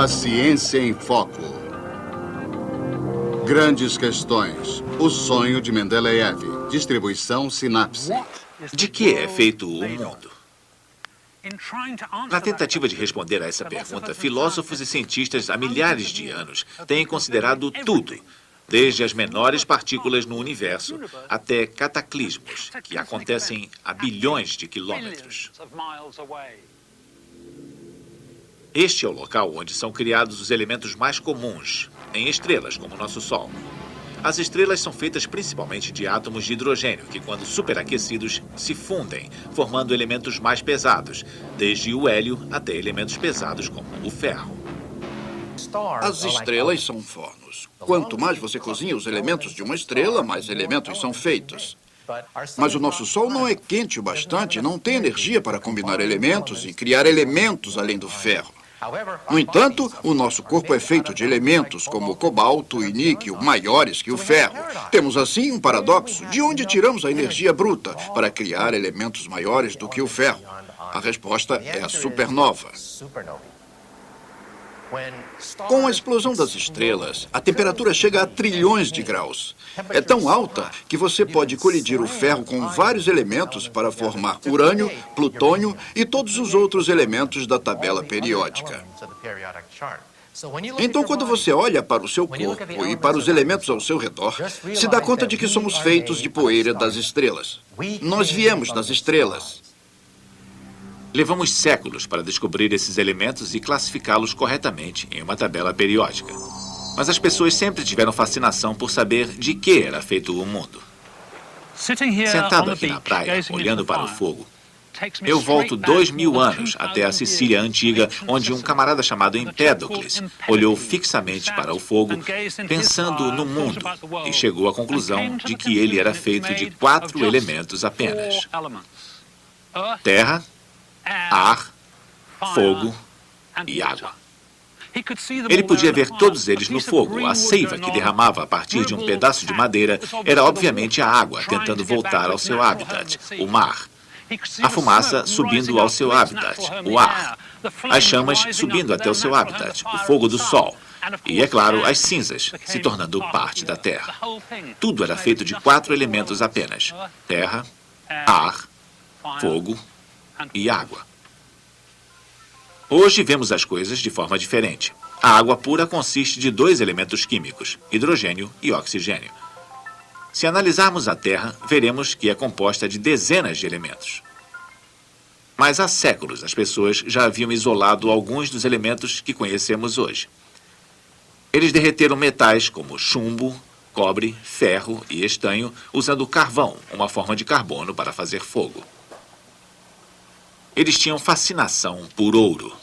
A ciência em foco. Grandes questões. O sonho de Mendeleev. Distribuição Sinapse. De que é feito o mundo? Na tentativa de responder a essa pergunta, filósofos e cientistas há milhares de anos têm considerado tudo, desde as menores partículas no universo até cataclismos, que acontecem a bilhões de quilômetros. Este é o local onde são criados os elementos mais comuns, em estrelas como o nosso Sol. As estrelas são feitas principalmente de átomos de hidrogênio, que, quando superaquecidos, se fundem, formando elementos mais pesados, desde o hélio até elementos pesados como o ferro. As estrelas são fornos. Quanto mais você cozinha os elementos de uma estrela, mais elementos são feitos. Mas o nosso Sol não é quente o bastante, não tem energia para combinar elementos e criar elementos além do ferro. No entanto, o nosso corpo é feito de elementos como o cobalto e níquel, maiores que o ferro. Temos, assim, um paradoxo. De onde tiramos a energia bruta para criar elementos maiores do que o ferro? A resposta é a supernova. Com a explosão das estrelas, a temperatura chega a trilhões de graus. É tão alta que você pode colidir o ferro com vários elementos para formar urânio, plutônio e todos os outros elementos da tabela periódica. Então, quando você olha para o seu corpo e para os elementos ao seu redor, se dá conta de que somos feitos de poeira das estrelas. Nós viemos das estrelas. Levamos séculos para descobrir esses elementos e classificá-los corretamente em uma tabela periódica. Mas as pessoas sempre tiveram fascinação por saber de que era feito o mundo. Sentado aqui na praia, olhando para o fogo, eu volto 2000 anos até a Sicília antiga, onde um camarada chamado Empédocles olhou fixamente para o fogo, pensando no mundo, e chegou à conclusão de que ele era feito de 4 elementos apenas: terra, ar, fogo e água. Ele podia ver todos eles no fogo. A seiva que derramava a partir de um pedaço de madeira era obviamente a água tentando voltar ao seu habitat, o mar. A fumaça subindo ao seu habitat, o ar. As chamas subindo até o seu habitat, o fogo do sol. E, é claro, as cinzas, se tornando parte da terra. Tudo era feito de 4 elementos apenas: terra, ar, fogo e água. Hoje vemos as coisas de forma diferente. A água pura consiste de 2 elementos químicos, hidrogênio e oxigênio. Se analisarmos a Terra, veremos que é composta de dezenas de elementos. Mas há séculos as pessoas já haviam isolado alguns dos elementos que conhecemos hoje. Eles derreteram metais como chumbo, cobre, ferro e estanho usando carvão, uma forma de carbono para fazer fogo. Eles tinham fascinação por ouro.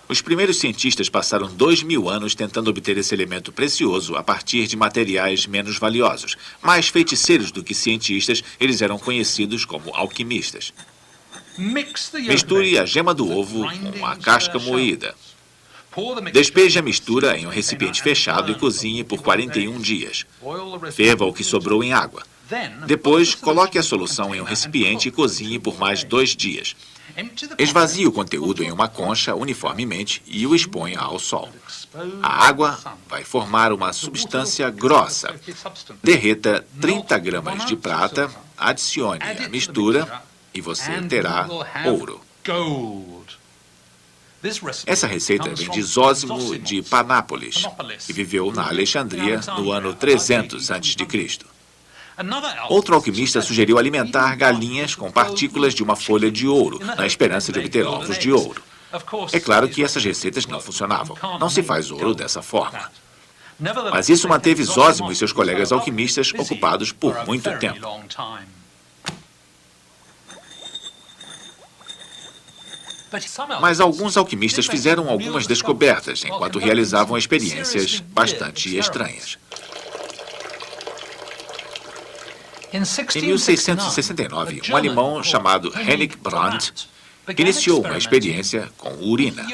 Os primeiros cientistas passaram 2000 anos tentando obter esse elemento precioso a partir de materiais menos valiosos. Mais feiticeiros do que cientistas, eles eram conhecidos como alquimistas. Misture a gema do ovo com a casca moída. Despeje a mistura em um recipiente fechado e cozinhe por 41 dias. Ferva o que sobrou em água. Depois, coloque a solução em um recipiente e cozinhe por mais 2 dias. Esvazie o conteúdo em uma concha uniformemente e o exponha ao sol. A água vai formar uma substância grossa. Derreta 30 gramas de prata, adicione a mistura e você terá ouro. Essa receita vem de Zósimo de Panápolis, que viveu na Alexandria no ano 300 a.C. Outro alquimista sugeriu alimentar galinhas com partículas de uma folha de ouro, na esperança de obter ovos de ouro. É claro que essas receitas não funcionavam. Não se faz ouro dessa forma. Mas isso manteve Zósimo e seus colegas alquimistas ocupados por muito tempo. Mas alguns alquimistas fizeram algumas descobertas enquanto realizavam experiências bastante estranhas. Em 1669, um alemão chamado Henrik Brandt iniciou uma experiência com urina.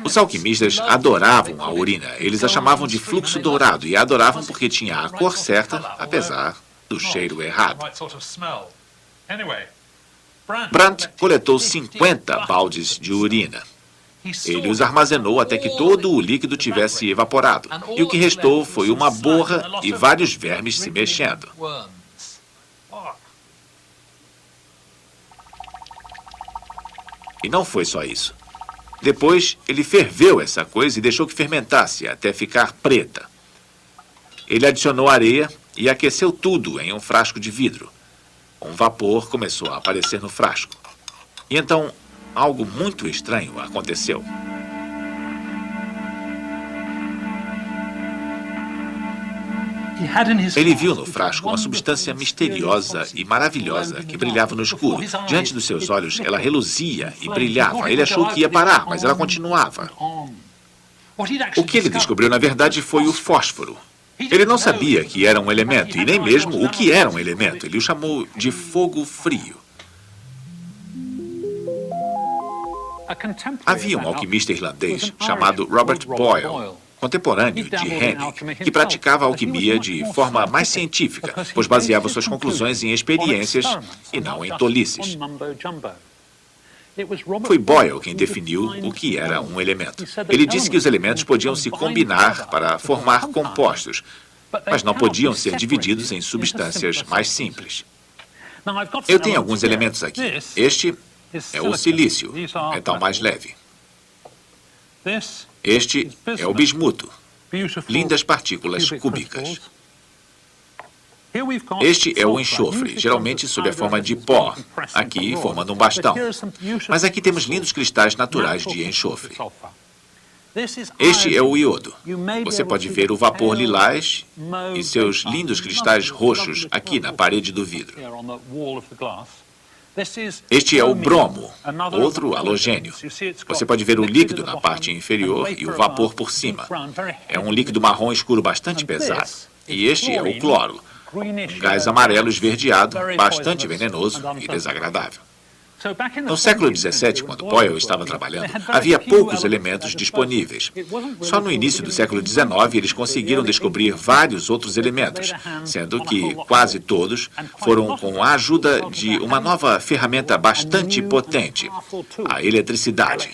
Os alquimistas adoravam a urina. Eles a chamavam de fluxo dourado e a adoravam porque tinha a cor certa, apesar do cheiro errado. Brandt coletou 50 baldes de urina. Ele os armazenou até que todo o líquido tivesse evaporado. E o que restou foi uma borra e vários vermes se mexendo. E não foi só isso. Depois, ele ferveu essa coisa e deixou que fermentasse até ficar preta. Ele adicionou areia e aqueceu tudo em um frasco de vidro. Um vapor começou a aparecer no frasco. E então, algo muito estranho aconteceu. Ele viu no frasco uma substância misteriosa e maravilhosa que brilhava no escuro. Diante dos seus olhos, ela reluzia e brilhava. Ele achou que ia parar, mas ela continuava. O que ele descobriu, na verdade, foi o fósforo. Ele não sabia que era um elemento, e nem mesmo o que era um elemento. Ele o chamou de fogo frio. Havia um alquimista irlandês chamado Robert Boyle, contemporâneo de Hennig, que praticava a alquimia de forma mais científica, pois baseava suas conclusões em experiências e não em tolices. Foi Boyle quem definiu o que era um elemento. Ele disse que os elementos podiam se combinar para formar compostos, mas não podiam ser divididos em substâncias mais simples. Eu tenho alguns elementos aqui. Este é o silício, metal mais leve. Este é o bismuto, lindas partículas cúbicas. Este é o enxofre, geralmente sob a forma de pó, aqui formando um bastão. Mas aqui temos lindos cristais naturais de enxofre. Este é o iodo. Você pode ver o vapor lilás e seus lindos cristais roxos aqui na parede do vidro. Este é o bromo, outro halogênio. Você pode ver o líquido na parte inferior e o vapor por cima. É um líquido marrom escuro bastante pesado. E este é o cloro, um gás amarelo esverdeado, bastante venenoso e desagradável. No século XVII, quando Boyle estava trabalhando, havia poucos elementos disponíveis. Só no início do século XIX, eles conseguiram descobrir vários outros elementos, sendo que quase todos foram com a ajuda de uma nova ferramenta bastante potente, a eletricidade.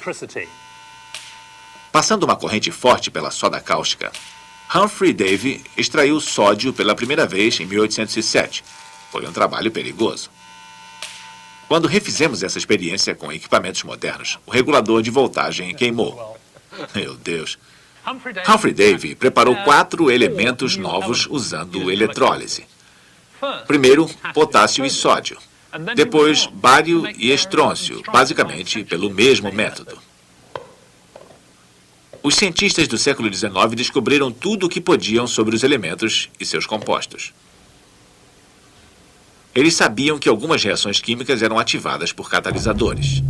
Passando uma corrente forte pela soda cáustica, Humphrey Davy extraiu sódio pela primeira vez em 1807. Foi um trabalho perigoso. Quando refizemos essa experiência com equipamentos modernos, o regulador de voltagem queimou. Meu Deus. Humphrey Davy preparou 4 elementos novos usando eletrólise. Primeiro, potássio e sódio. Depois, bário e estrôncio, basicamente pelo mesmo método. Os cientistas do século XIX descobriram tudo o que podiam sobre os elementos e seus compostos. Eles sabiam que algumas reações químicas eram ativadas por catalisadores.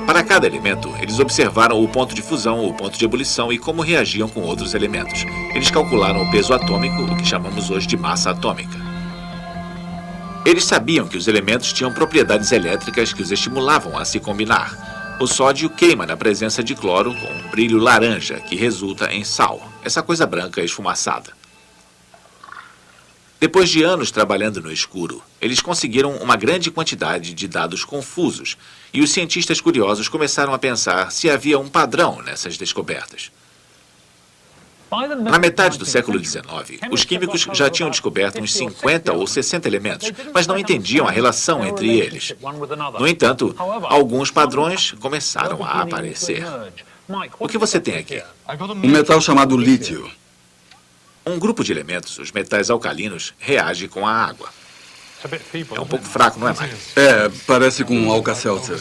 Para cada elemento, eles observaram o ponto de fusão, o ponto de ebulição e como reagiam com outros elementos. Eles calcularam o peso atômico, o que chamamos hoje de massa atômica. Eles sabiam que os elementos tinham propriedades elétricas que os estimulavam a se combinar. O sódio queima na presença de cloro com um brilho laranja, que resulta em sal, essa coisa branca esfumaçada. Depois de anos trabalhando no escuro, eles conseguiram uma grande quantidade de dados confusos e os cientistas curiosos começaram a pensar se havia um padrão nessas descobertas. Na metade do século XIX, os químicos já tinham descoberto uns 50 ou 60 elementos, mas não entendiam a relação entre eles. No entanto, alguns padrões começaram a aparecer. O que você tem aqui? Um metal chamado lítio. Um grupo de elementos, os metais alcalinos, reage com a água. É um pouco fraco, não é, Mike? É, parece com um Alka-Seltzer.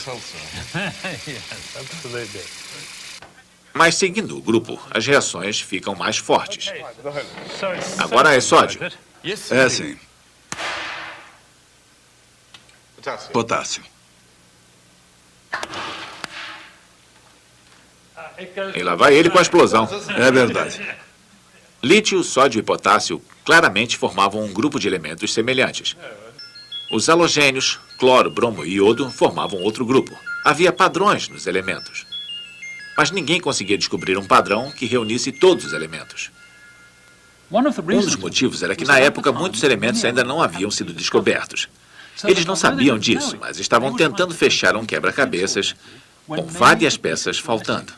Mas seguindo o grupo, as reações ficam mais fortes. Agora é sódio. É, sim. Potássio. E lá vai ele com a explosão. É verdade. Lítio, sódio e potássio claramente formavam um grupo de elementos semelhantes. Os halogênios, cloro, bromo e iodo formavam outro grupo. Havia padrões nos elementos. Mas ninguém conseguia descobrir um padrão que reunisse todos os elementos. Um dos motivos era que, na época, muitos elementos ainda não haviam sido descobertos. Eles não sabiam disso, mas estavam tentando fechar um quebra-cabeças com várias peças faltando.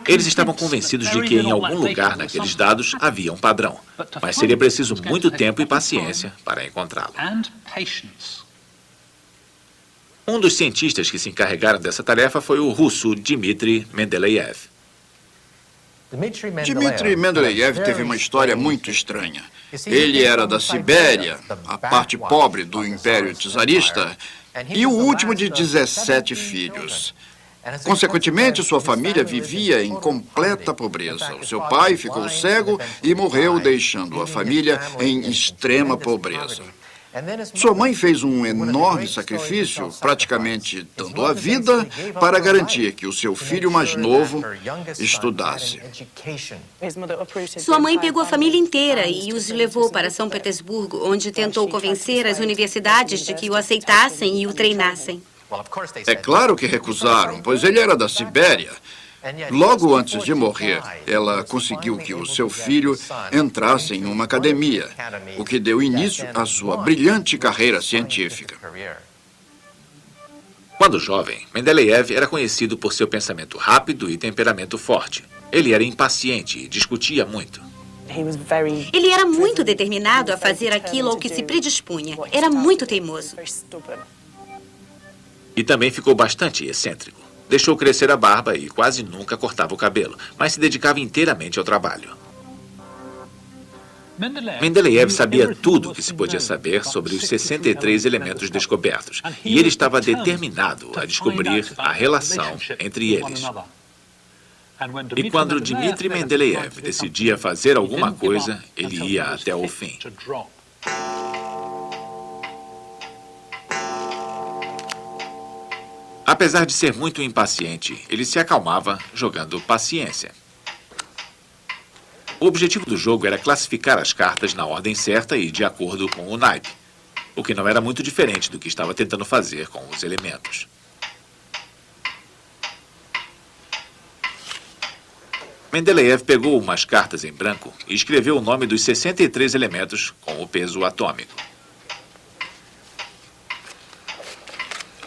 Eles estavam convencidos de que em algum lugar naqueles dados havia um padrão, mas seria preciso muito tempo e paciência para encontrá-lo. Um dos cientistas que se encarregaram dessa tarefa foi o russo Dmitry Mendeleev. Dmitry Mendeleev teve uma história muito estranha. Ele era da Sibéria, a parte pobre do Império Czarista, e o último de 17 filhos. Consequentemente, sua família vivia em completa pobreza. O seu pai ficou cego e morreu, deixando a família em extrema pobreza. Sua mãe fez um enorme sacrifício, praticamente dando a vida, para garantir que o seu filho mais novo estudasse. Sua mãe pegou a família inteira e os levou para São Petersburgo, onde tentou convencer as universidades de que o aceitassem e o treinassem. É claro que recusaram, pois ele era da Sibéria. Logo antes de morrer, ela conseguiu que o seu filho entrasse em uma academia, o que deu início à sua brilhante carreira científica. Quando jovem, Mendeleev era conhecido por seu pensamento rápido e temperamento forte. Ele era impaciente e discutia muito. Ele era muito determinado a fazer aquilo ao que se predispunha. Era muito teimoso. E também ficou bastante excêntrico. Deixou crescer a barba e quase nunca cortava o cabelo, mas se dedicava inteiramente ao trabalho. Mendeleev sabia tudo o que se podia saber sobre os 63 elementos descobertos, e ele estava determinado a descobrir a relação entre eles. E quando Dmitry Mendeleev decidia fazer alguma coisa, ele ia até o fim. Apesar de ser muito impaciente, ele se acalmava jogando paciência. O objetivo do jogo era classificar as cartas na ordem certa e de acordo com o naipe, o que não era muito diferente do que estava tentando fazer com os elementos. Mendeleev pegou umas cartas em branco e escreveu o nome dos 63 elementos com o peso atômico.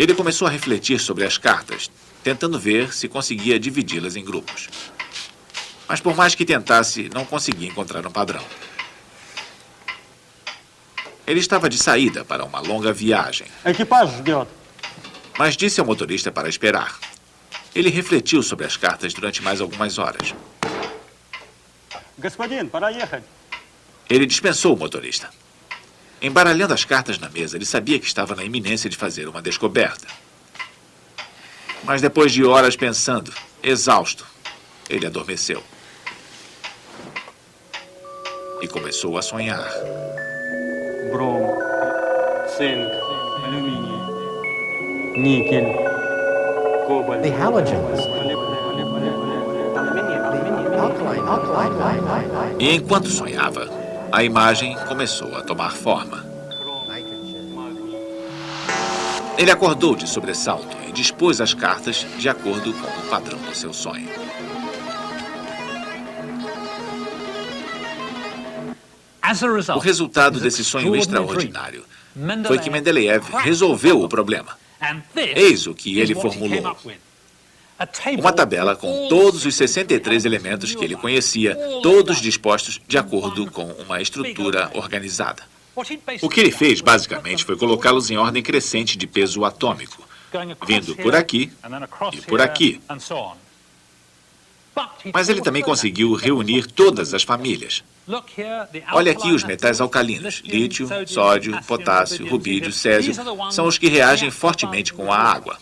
Ele começou a refletir sobre as cartas, tentando ver se conseguia dividi-las em grupos. Mas por mais que tentasse, não conseguia encontrar um padrão. Ele estava de saída para uma longa viagem. Mas disse ao motorista para esperar. Ele refletiu sobre as cartas durante mais algumas horas. Ele dispensou o motorista. Embaralhando as cartas na mesa, ele sabia que estava na iminência de fazer uma descoberta. Mas depois de horas pensando, exausto, ele adormeceu. E começou a sonhar. Bromo, zinc, alumínio, níquel, cobalto. The halogens. E enquanto sonhava, a imagem começou a tomar forma. Ele acordou de sobressalto e dispôs as cartas de acordo com o padrão do seu sonho. O resultado desse sonho extraordinário foi que Mendeleev resolveu o problema. Eis o que ele formulou. Uma tabela com todos os 63 elementos que ele conhecia, todos dispostos de acordo com uma estrutura organizada. O que ele fez, basicamente, foi colocá-los em ordem crescente de peso atômico, vindo por aqui e por aqui. Mas ele também conseguiu reunir todas as famílias. Olha aqui os metais alcalinos: lítio, sódio, potássio, rubídio, césio, são os que reagem fortemente com a água.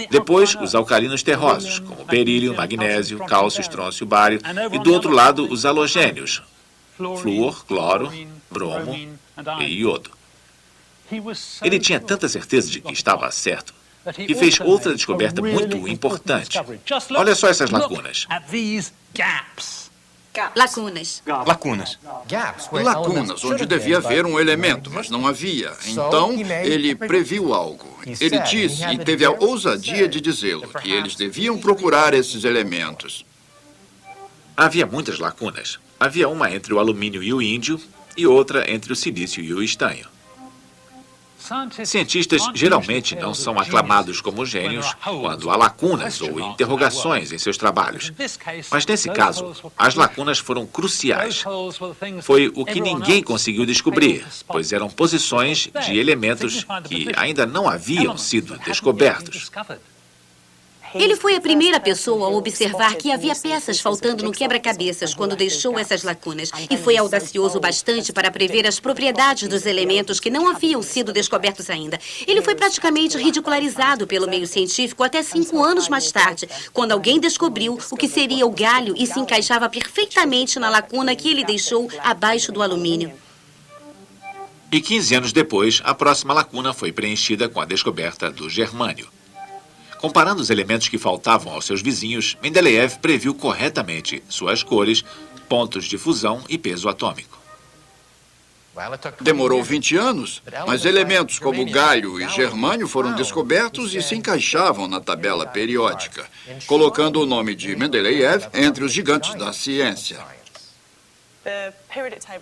Depois, os alcalinos terrosos, como berílio, magnésio, cálcio, estrôncio, bário, e do outro lado, os halogênios: flúor, cloro, bromo e iodo. Ele tinha tanta certeza de que estava certo que fez outra descoberta muito importante. Olha só essas lacunas. Lacunas. Lacunas, onde devia haver um elemento, mas não havia. Então, ele previu algo. Ele disse, e teve a ousadia de dizê-lo, que eles deviam procurar esses elementos. Havia muitas lacunas. Havia uma entre o alumínio e o índio e outra entre o silício e o estanho. Cientistas geralmente não são aclamados como gênios quando há lacunas ou interrogações em seus trabalhos. Mas nesse caso, as lacunas foram cruciais. Foi o que ninguém conseguiu descobrir, pois eram posições de elementos que ainda não haviam sido descobertos. Ele foi a primeira pessoa a observar que havia peças faltando no quebra-cabeças quando deixou essas lacunas. E foi audacioso bastante para prever as propriedades dos elementos que não haviam sido descobertos ainda. Ele foi praticamente ridicularizado pelo meio científico até 5 anos mais tarde, quando alguém descobriu o que seria o galho e se encaixava perfeitamente na lacuna que ele deixou abaixo do alumínio. E 15 anos depois, a próxima lacuna foi preenchida com a descoberta do germânio. Comparando os elementos que faltavam aos seus vizinhos, Mendeleev previu corretamente suas cores, pontos de fusão e peso atômico. Demorou 20 anos, mas elementos como galho e germânio foram descobertos e se encaixavam na tabela periódica, colocando o nome de Mendeleev entre os gigantes da ciência.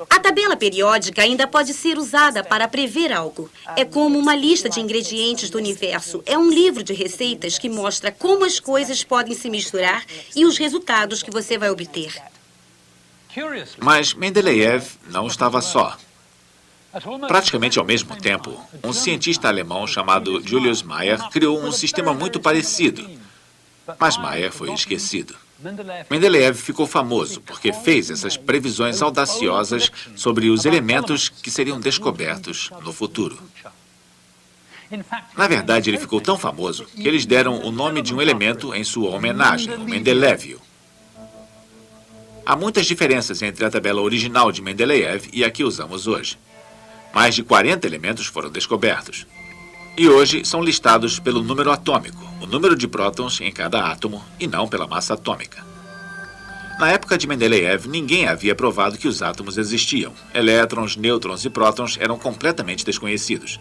A tabela periódica ainda pode ser usada para prever algo. É como uma lista de ingredientes do universo. É um livro de receitas que mostra como as coisas podem se misturar e os resultados que você vai obter. Mas Mendeleev não estava só. Praticamente ao mesmo tempo, um cientista alemão chamado Julius Mayer criou um sistema muito parecido. Mas Mayer foi esquecido. Mendeleev ficou famoso porque fez essas previsões audaciosas sobre os elementos que seriam descobertos no futuro. Na verdade, ele ficou tão famoso que eles deram o nome de um elemento em sua homenagem, o Mendelévio. Há muitas diferenças entre a tabela original de Mendeleev e a que usamos hoje. Mais de 40 elementos foram descobertos. E hoje são listados pelo número atômico, o número de prótons em cada átomo, e não pela massa atômica. Na época de Mendeleev, ninguém havia provado que os átomos existiam. Elétrons, nêutrons e prótons eram completamente desconhecidos.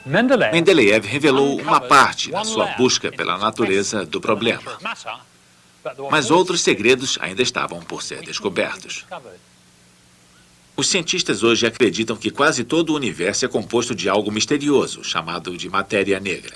Mendeleev revelou uma parte na sua busca pela natureza do problema. Mas outros segredos ainda estavam por ser descobertos. Os cientistas hoje acreditam que quase todo o universo é composto de algo misterioso, chamado de matéria negra.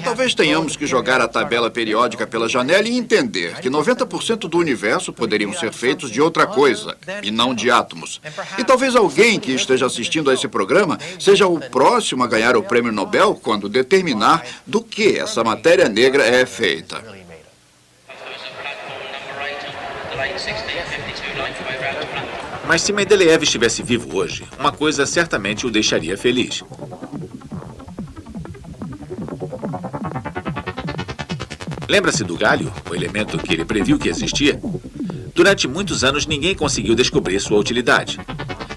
Talvez tenhamos que jogar a tabela periódica pela janela e entender que 90% do universo poderiam ser feitos de outra coisa, e não de átomos. E talvez alguém que esteja assistindo a esse programa seja o próximo a ganhar o prêmio Nobel quando determinar do que essa matéria negra é feita. Mas se Mendeleev estivesse vivo hoje, uma coisa certamente o deixaria feliz. Lembra-se do galho, o elemento que ele previu que existia? Durante muitos anos, ninguém conseguiu descobrir sua utilidade.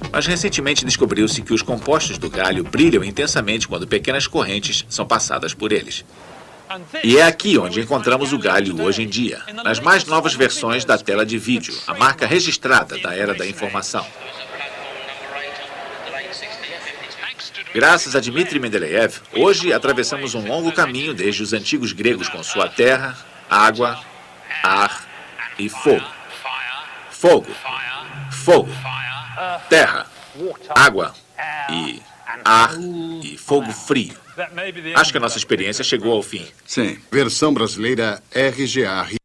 Mas recentemente descobriu-se que os compostos do galho brilham intensamente quando pequenas correntes são passadas por eles. E é aqui onde encontramos o galho hoje em dia, nas mais novas versões da tela de vídeo, a marca registrada da era da informação. Graças a Dmitri Mendeleev, hoje atravessamos um longo caminho desde os antigos gregos com sua terra, água, ar e fogo. Fogo, fogo, terra, água e ar e fogo frio. Acho que a nossa experiência chegou ao fim. Sim. Versão brasileira RGA.